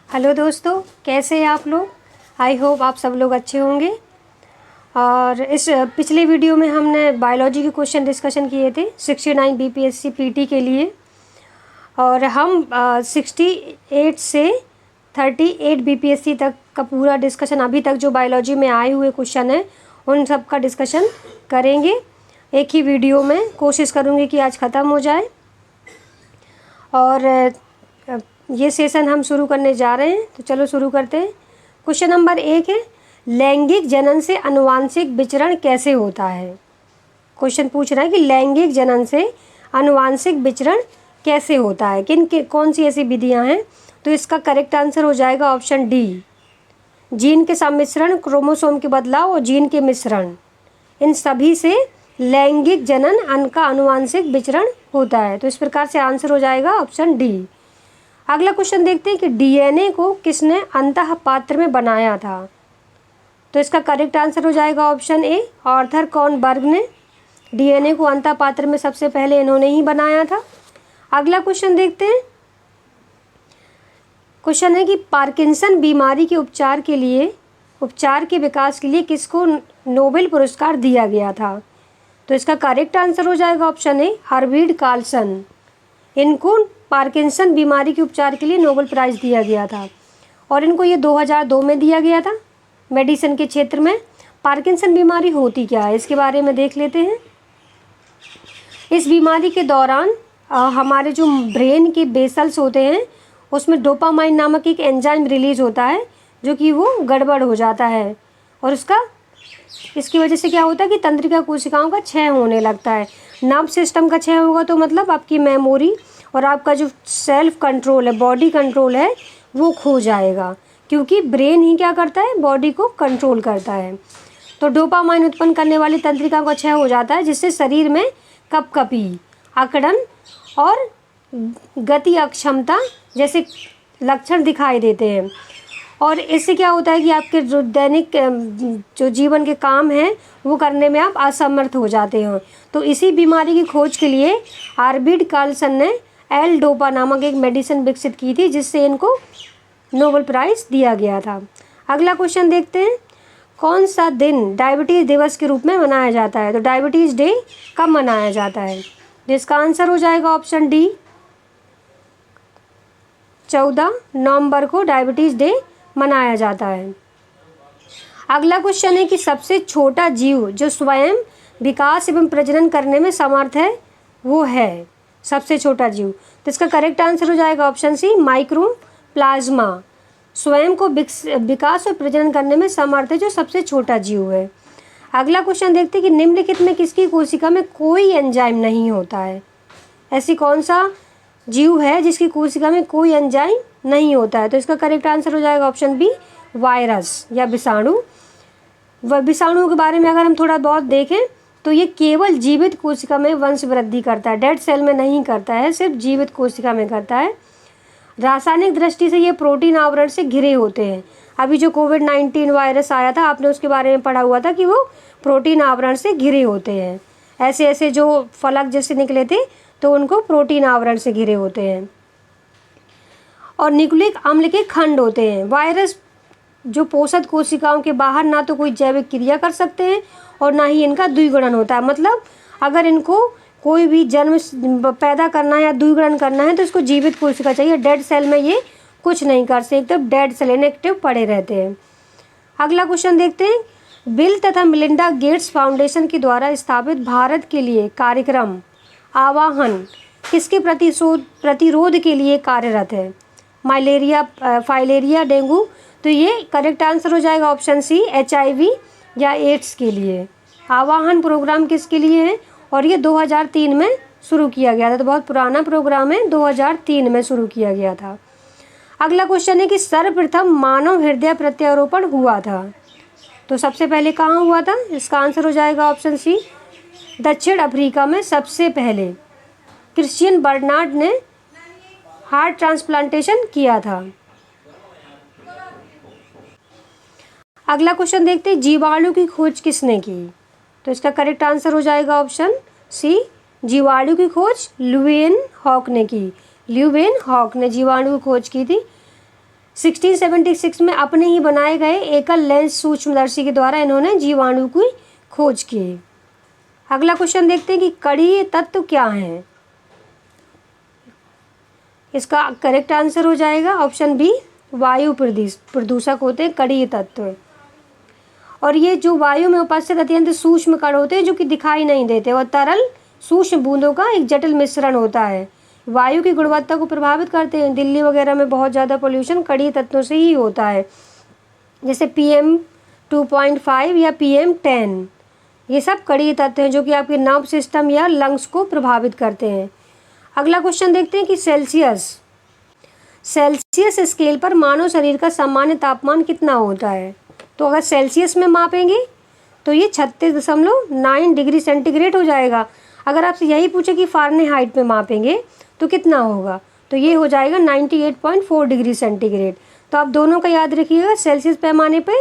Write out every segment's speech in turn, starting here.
Hello दोस्तों, कैसे हैं आप लोग। आई होप आप सब लोग अच्छे होंगे। और इस पिछले वीडियो में हमने बायोलॉजी के क्वेश्चन डिस्कशन किए थे 69 बीपीएससी पीटी के लिए। और हम 68 से 38 बीपीएससी तक का पूरा डिस्कशन, अभी तक जो बायोलॉजी में आए हुए क्वेश्चन हैं उन सब का डिस्कशन करेंगे एक ही वीडियो में। कोशिश करूँगी कि आज ख़त्म हो जाए। और ये सेशन हम शुरू करने जा रहे हैं, तो चलो शुरू करते हैं। क्वेश्चन नंबर 1 है, लैंगिक जनन से आनुवांशिक विचरण कैसे होता है। क्वेश्चन पूछ रहा है कि लैंगिक जनन से आनुवांशिक विचरण कैसे होता है, कौन सी ऐसी विधियां हैं। तो इसका करेक्ट आंसर हो जाएगा ऑप्शन डी, जीन के सम्मिश्रण, क्रोमोसोम के बदलाव और जीन के मिश्रण, इन सभी से लैंगिक जनन का आनुवांशिक विचरण होता है। तो इस प्रकार से आंसर हो जाएगा ऑप्शन डी। अगला क्वेश्चन देखते हैं कि डीएनए को किसने अंतः पात्र में बनाया था। तो इसका करेक्ट आंसर हो जाएगा ऑप्शन ए, आर्थर कॉनबर्ग ने डीएनए को अंतः पात्र में सबसे पहले इन्होंने ही बनाया था। अगला क्वेश्चन देखते हैं। क्वेश्चन है कि पार्किंसन बीमारी के उपचार के विकास के लिए किसको नोबेल पुरस्कार दिया गया था। तो इसका करेक्ट आंसर हो जाएगा ऑप्शन ए, आर्विड कार्लसन। इनको पार्किंसन बीमारी के उपचार के लिए नोबेल प्राइज़ दिया गया था और इनको ये 2002 में दिया गया था। मेडिसिन के क्षेत्र में पार्किंसन बीमारी होती क्या है, इसके बारे में देख लेते हैं। इस बीमारी के दौरान हमारे जो ब्रेन के बेसल्स होते हैं उसमें डोपामाइन नामक एक एंजाइम रिलीज होता है जो कि वो गड़बड़ हो जाता है और इसकी वजह से क्या होता है कि तंत्रिका कोशिकाओं का क्षय होने लगता है। नर्व सिस्टम का क्षय होगा तो मतलब आपकी मेमोरी और आपका जो सेल्फ कंट्रोल है, बॉडी कंट्रोल है, वो खो जाएगा, क्योंकि ब्रेन ही क्या करता है, बॉडी को कंट्रोल करता है। तो डोपामाइन उत्पन्न करने वाली तंत्रिका का क्षय हो जाता है, जिससे शरीर में कपकपी, अकड़न और गति अक्षमता जैसे लक्षण दिखाई देते हैं। और इससे क्या होता है कि आपके जो दैनिक जो जीवन के काम हैं वो करने में आप असमर्थ हो जाते हो। तो इसी बीमारी की खोज के लिए आर्विड कार्लसन ने एल डोपा नामक एक मेडिसिन विकसित की थी, जिससे इनको नोबेल प्राइज़ दिया गया था। अगला क्वेश्चन देखते हैं। कौन सा दिन डायबिटीज़ दिवस के रूप में मनाया जाता है। तो डायबिटीज़ डे कब मनाया जाता है। जिसका आंसर हो जाएगा ऑप्शन डी, 14 नवंबर को डायबिटीज़ डे मनाया जाता है। अगला क्वेश्चन है कि सबसे छोटा जीव जो स्वयं विकास एवं प्रजनन करने में समर्थ है वो है सबसे छोटा जीव। तो इसका करेक्ट आंसर हो जाएगा ऑप्शन सी, माइक्रोप्लाज्मा। स्वयं को विकास और प्रजनन करने में समर्थ है जो सबसे छोटा जीव है। अगला क्वेश्चन देखते हैं कि निम्नलिखित में किसकी कोशिका में कोई एंजाइम नहीं होता है। ऐसी कौन सा जीव है जिसकी कोशिका में कोई एंजाइम नहीं होता है। तो इसका करेक्ट आंसर हो जाएगा ऑप्शन बी, वायरस या विषाणु। विषाणु के बारे में अगर हम थोड़ा बहुत देखें तो ये केवल जीवित कोशिका में वंश वृद्धि करता है, डेड सेल में नहीं करता है, सिर्फ जीवित कोशिका में करता है। रासायनिक दृष्टि से ये प्रोटीन आवरण से घिरे होते हैं। अभी जो कोविड-19 वायरस आया था, आपने उसके बारे में पढ़ा हुआ था कि वो प्रोटीन आवरण से घिरे होते हैं। ऐसे ऐसे जो फलक जैसे निकले थे तो उनको प्रोटीन आवरण से घिरे होते हैं। और न्यूक्लिक अम्ल के खंड होते हैं। वायरस जो पोषक कोशिकाओं के बाहर ना तो कोई जैविक क्रिया कर सकते हैं और ना ही इनका द्विगुणन होता है। मतलब अगर इनको कोई भी जन्म पैदा करना है या द्विगुणन करना है तो इसको जीवित कोशिका चाहिए। डेड सेल में ये कुछ नहीं कर सकते, एकदम डेड सेल इनएक्टिव पड़े रहते हैं। अगला क्वेश्चन देखते हैं। बिल तथा मिलिंडा गेट्स फाउंडेशन के द्वारा स्थापित भारत के लिए कार्यक्रम आवाहन किसके प्रतिरोध के लिए कार्यरत है। Filaria, dengue. तो ये करेक्ट आंसर हो जाएगा ऑप्शन सी, HIV या एड्स के लिए। आवाहन प्रोग्राम किसके लिए है और ये 2003 में शुरू किया गया था। तो बहुत पुराना प्रोग्राम है, 2003 में शुरू किया गया था। अगला क्वेश्चन है कि सर्वप्रथम मानव हृदय प्रत्यारोपण हुआ था। तो सबसे पहले कहाँ हुआ था। इसका आंसर हो जाएगा ऑप्शन सी, दक्षिण अफ्रीका में सबसे पहले क्रिश्चियन बर्नार्ड ने हार्ट ट्रांसप्लांटेशन किया था। अगला क्वेश्चन देखते हैं। जीवाणु की खोज किसने की। तो इसका करेक्ट आंसर हो जाएगा ऑप्शन सी, जीवाणु की खोज ल्यूवेन हॉक ने की। ल्यूवेन हॉक ने जीवाणु की खोज की थी। 1676 में अपने ही बनाए गए एकल लेंस सूक्ष्मदर्शी के द्वारा इन्होंने जीवाणु की खोज की। अगला क्वेश्चन देखते हैं कि कणीय तत्व क्या हैं। इसका करेक्ट आंसर हो जाएगा ऑप्शन बी, वायु प्रदूषक होते हैं कणीय तत्व। और ये जो वायु में उपस्थित अत्यंत सूक्ष्म कण होते हैं जो कि दिखाई नहीं देते और तरल सूक्ष्म बूंदों का एक जटिल मिश्रण होता है, वायु की गुणवत्ता को प्रभावित करते हैं। दिल्ली वगैरह में बहुत ज़्यादा पोल्यूशन कणीय तत्वों से ही होता है, जैसे PM 2.5 या PM 10, ये सब कणीय तत्व हैं जो कि आपके नर्व सिस्टम या लंग्स को प्रभावित करते हैं। अगला क्वेश्चन देखते हैं कि सेल्सियस स्केल पर मानव शरीर का सामान्य तापमान कितना होता है। तो अगर सेल्सियस में मापेंगे तो ये 36.9 डिग्री सेंटीग्रेड हो जाएगा। अगर आपसे यही पूछे कि फ़ारेनहाइट में मापेंगे तो कितना होगा, तो ये हो जाएगा 98.4 डिग्री सेंटीग्रेड। तो आप दोनों का याद रखिएगा, सेल्सियस पैमाने पे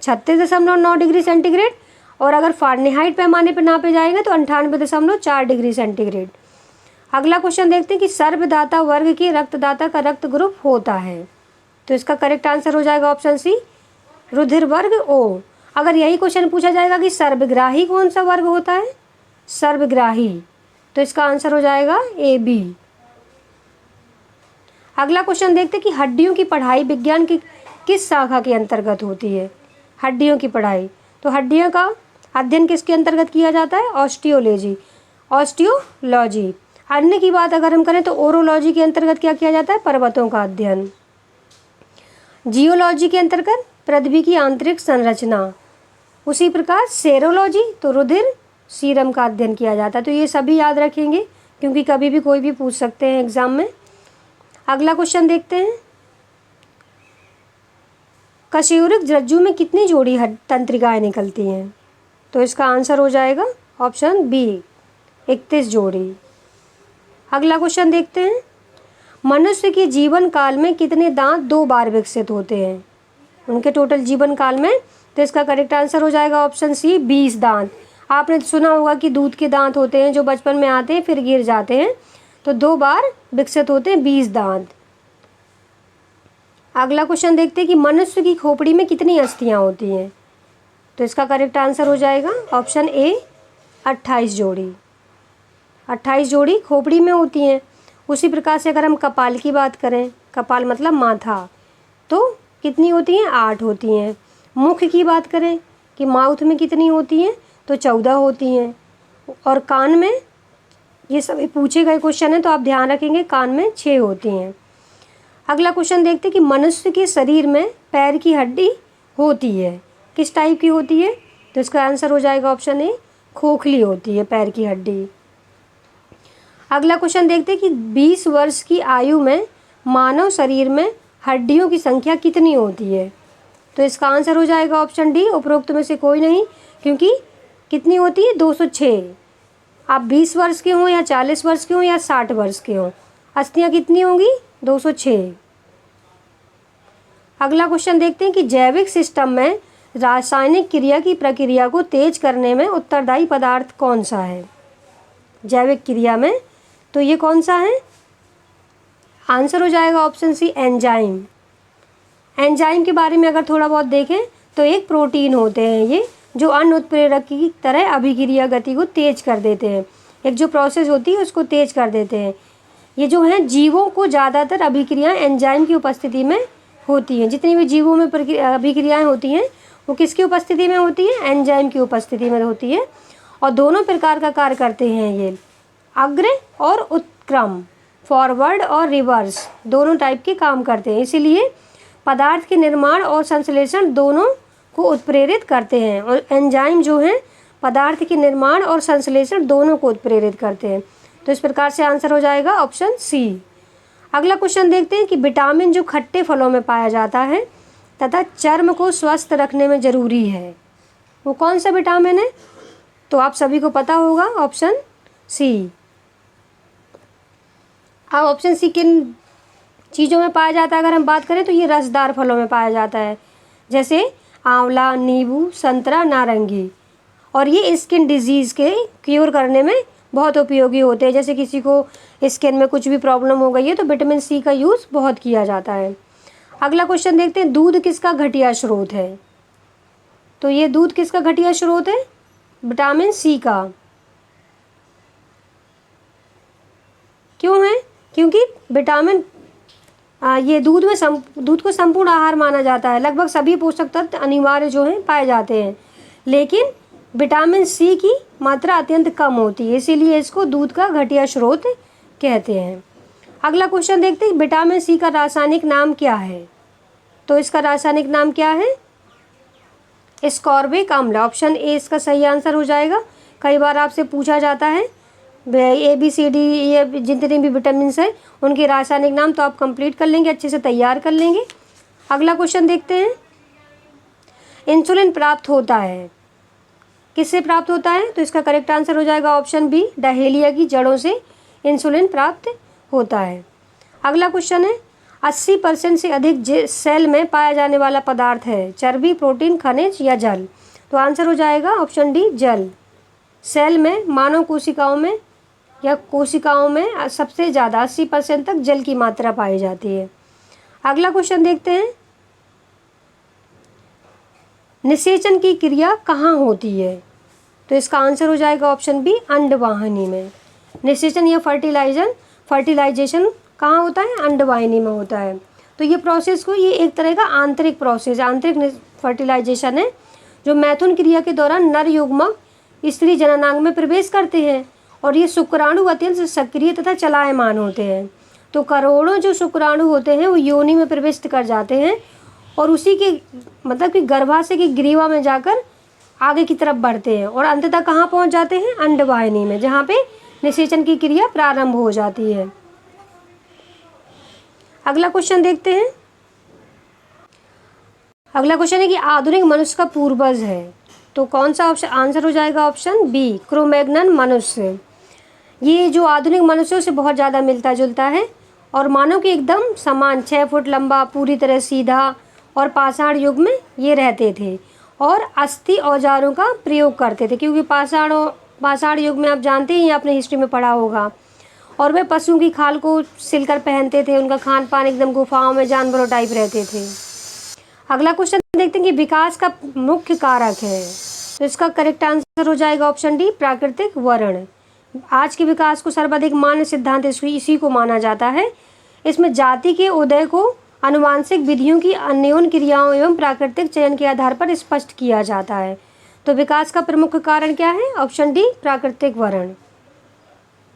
36.9 डिग्री सेंटीग्रेड और अगर फ़ारेनहाइट पैमाने पे नापे जाएंगे तो 98.4 डिग्री सेंटीग्रेड। अगला क्वेश्चन देखते हैं कि सर्वदाता वर्ग के रक्तदाता का रक्त ग्रुप होता है। तो इसका करेक्ट आंसर हो जाएगा ऑप्शन सी, रुधिर वर्ग O। अगर यही क्वेश्चन पूछा जाएगा कि सर्वग्राही कौन सा वर्ग होता है, सर्वग्राही, तो इसका आंसर हो जाएगा AB। अगला क्वेश्चन देखते हैं कि हड्डियों की पढ़ाई विज्ञान की किस शाखा के अंतर्गत होती है। हड्डियों की पढ़ाई, तो हड्डियों का अध्ययन किसके अंतर्गत किया जाता है, ऑस्टियोलॉजी। अन्य की बात अगर हम करें तो ओरोलॉजी के अंतर्गत क्या किया जाता है, पर्वतों का अध्ययन। जियोलॉजी के अंतर्गत पृथ्वी की आंतरिक संरचना। उसी प्रकार सेरोलॉजी तो रुधिर सीरम का अध्ययन किया जाता है। तो ये सभी याद रखेंगे क्योंकि कभी भी कोई भी पूछ सकते हैं एग्जाम में। अगला क्वेश्चन देखते हैं, कशेरुक रज्जु में कितनी जोड़ी तंत्रिकाएं निकलती हैं। तो इसका आंसर हो जाएगा ऑप्शन बी, 31 जोड़ी। अगला क्वेश्चन देखते हैं, मनुष्य के जीवन काल में कितने दांत 2 बार विकसित होते हैं, उनके टोटल जीवन काल में। तो इसका करेक्ट आंसर हो जाएगा ऑप्शन सी, 20 दांत। आपने सुना होगा कि दूध के दांत होते हैं जो बचपन में आते हैं फिर गिर जाते हैं, तो 2 बार विकसित होते हैं 20 दांत। अगला क्वेश्चन देखते हैं कि मनुष्य की खोपड़ी में कितनी अस्थियां होती हैं। तो इसका करेक्ट आंसर हो जाएगा ऑप्शन ए, 28 जोड़ी। 28 जोड़ी खोपड़ी में होती हैं। उसी प्रकार से अगर हम कपाल की बात करें, कपाल मतलब माथा, तो कितनी होती हैं, 8 होती हैं। मुख की बात करें कि माउथ में कितनी होती हैं, तो 14 होती हैं। और कान में, ये सभी पूछे गए क्वेश्चन हैं तो आप ध्यान रखेंगे, कान में 6 होती हैं। अगला क्वेश्चन देखते हैं कि मनुष्य के शरीर में पैर की हड्डी होती है, किस टाइप की होती है। तो इसका आंसर हो जाएगा ऑप्शन ए, खोखली होती है पैर की हड्डी। अगला क्वेश्चन देखते हैं कि 20 वर्ष की आयु में मानव शरीर में हड्डियों की संख्या कितनी होती है। तो इसका आंसर हो जाएगा ऑप्शन डी, उपरोक्त में से कोई नहीं, क्योंकि कितनी होती है, 206। आप 20 वर्ष के हों या 40 वर्ष के हों या 60 वर्ष के हों, अस्थियाँ कितनी होंगी, 206। अगला क्वेश्चन देखते हैं कि जैविक सिस्टम में रासायनिक क्रिया की प्रक्रिया को तेज करने में उत्तरदायी पदार्थ कौन सा है। जैविक क्रिया में तो ये कौन सा है, आंसर हो जाएगा ऑप्शन सी, एंजाइम। एंजाइम के बारे में अगर थोड़ा बहुत देखें तो एक प्रोटीन होते हैं ये, जो अन्य उत्प्रेरक की तरह अभिक्रिया गति को तेज कर देते हैं। एक जो प्रोसेस होती है उसको तेज कर देते हैं। ये जो हैं जीवों को ज़्यादातर अभिक्रियाएं एंजाइम की उपस्थिति में होती हैं। जितनी भी जीवों में अभिक्रियाएं होती हैं वो किसकी उपस्थिति में होती है, एंजाइम की उपस्थिति में होती है। और दोनों प्रकार का कार्य करते हैं ये, अग्र और उत्क्रम, फॉरवर्ड और रिवर्स, दोनों टाइप के काम करते हैं। इसीलिए पदार्थ के निर्माण और संश्लेषण दोनों को उत्प्रेरित करते हैं। और एंजाइम जो हैं पदार्थ के निर्माण और संश्लेषण दोनों को उत्प्रेरित करते हैं। तो इस प्रकार से आंसर हो जाएगा ऑप्शन सी। अगला क्वेश्चन देखते हैं कि विटामिन जो खट्टे फलों में पाया जाता है तथा चर्म को स्वस्थ रखने में ज़रूरी है, वो कौन सा विटामिन है। तो आप सभी को पता होगा ऑप्शन सी। अब ऑप्शन सी किन चीज़ों में पाया जाता है अगर हम बात करें तो ये रसदार फलों में पाया जाता है, जैसे आंवला, नींबू, संतरा, नारंगी। और ये स्किन डिजीज़ के क्योर करने में बहुत उपयोगी होते हैं। जैसे किसी को स्किन में कुछ भी प्रॉब्लम हो गई है तो विटामिन सी का यूज़ बहुत किया जाता है। अगला क्वेश्चन देखते हैं, दूध किसका घटिया स्रोत है? तो ये दूध किसका घटिया स्रोत है? विटामिन सी का। क्यों है? क्योंकि विटामिन ये दूध को संपूर्ण आहार माना जाता है। लगभग सभी पोषक तत्व अनिवार्य जो हैं पाए जाते हैं, लेकिन विटामिन सी की मात्रा अत्यंत कम होती है, इसीलिए इसको दूध का घटिया स्रोत कहते हैं। अगला क्वेश्चन देखते हैं, विटामिन सी का रासायनिक नाम क्या है? तो इसका रासायनिक नाम क्या है? एस्कॉर्बिक अम्ल। ऑप्शन ए इसका सही आंसर हो जाएगा। कई बार आपसे पूछा जाता है ABCD ये जितने भी विटामिन है उनके रासायनिक नाम, तो आप कंप्लीट कर लेंगे, अच्छे से तैयार कर लेंगे। अगला क्वेश्चन देखते हैं, इंसुलिन प्राप्त होता है, किससे प्राप्त होता है? तो इसका करेक्ट आंसर हो जाएगा ऑप्शन बी, डहेलिया की जड़ों से इंसुलिन प्राप्त होता है। अगला क्वेश्चन है, 80% से अधिक सेल में पाया जाने वाला पदार्थ है, चर्बी, प्रोटीन, खनिज या जल? तो आंसर हो जाएगा ऑप्शन डी, जल। सेल में, मानव कोशिकाओं में या कोशिकाओं में सबसे ज़्यादा 80% तक जल की मात्रा पाई जाती है। अगला क्वेश्चन देखते हैं, निषेचन की क्रिया कहाँ होती है? तो इसका आंसर हो जाएगा ऑप्शन बी, अंडवाहिनी में। निषेचन या फर्टिलाइजेशन कहाँ होता है? अंडवाहिनी में होता है। तो ये प्रोसेस को, ये एक तरह का आंतरिक प्रोसेस, आंतरिक फर्टिलाइजेशन है, जो मैथुन क्रिया के दौरान नर युग्मक स्त्री जननांग में प्रवेश करते हैं और ये शुक्राणु अत्यंत सक्रिय तथा चलायमान होते हैं। तो करोड़ों जो शुक्राणु होते हैं वो योनि में प्रवेश कर जाते हैं और उसी के मतलब कि गर्भाशय की ग्रीवा में जाकर आगे की तरफ बढ़ते हैं और अंततः कहाँ पहुँच जाते हैं? अंडवाहिनी में, जहाँ पे निषेचन की क्रिया प्रारंभ हो जाती है। अगला क्वेश्चन देखते हैं, अगला क्वेश्चन है कि आधुनिक मनुष्य का पूर्वज है, तो कौन सा ऑप्शन? आंसर हो जाएगा ऑप्शन बी, क्रोमैग्नन मनुष्य। ये जो आधुनिक मनुष्य उससे बहुत ज़्यादा मिलता जुलता है और मानव के एकदम समान, 6 फुट लंबा, पूरी तरह सीधा और पाषाण युग में ये रहते थे और अस्थि औजारों का प्रयोग करते थे, क्योंकि पाषाण युग में आप जानते ही, आपने हिस्ट्री में पढ़ा होगा। और वे पशुओं की खाल को सिलकर पहनते थे, उनका खान पान एकदम गुफाओं में जानवरों टाइप रहते थे। अगला क्वेश्चन देखते हैं कि विकास का मुख्य कारक है, तो इसका करेक्ट आंसर हो जाएगा ऑप्शन डी, प्राकृतिक वर्ण। आज के विकास को सर्वाधिक मान्य सिद्धांत इसी को माना जाता है। इसमें जाति के उदय को आनुवांशिक विधियों की अन्योन्य क्रियाओं एवं प्राकृतिक चयन के आधार पर स्पष्ट किया जाता है। तो विकास का प्रमुख कारण क्या है? ऑप्शन डी, प्राकृतिक वर्ण।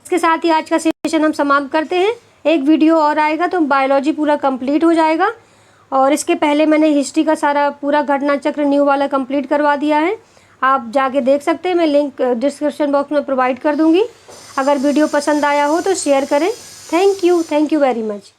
इसके साथ ही आज का सेशन हम समाप्त करते हैं। एक वीडियो और आएगा तो बायोलॉजी पूरा कंप्लीट हो जाएगा और इसके पहले मैंने हिस्ट्री का सारा पूरा घटना चक्र न्यू वाला कंप्लीट करवा दिया है, आप जाके देख सकते हैं। मैं लिंक डिस्क्रिप्शन बॉक्स में प्रोवाइड कर दूंगी। अगर वीडियो पसंद आया हो तो शेयर करें। Thank you very much.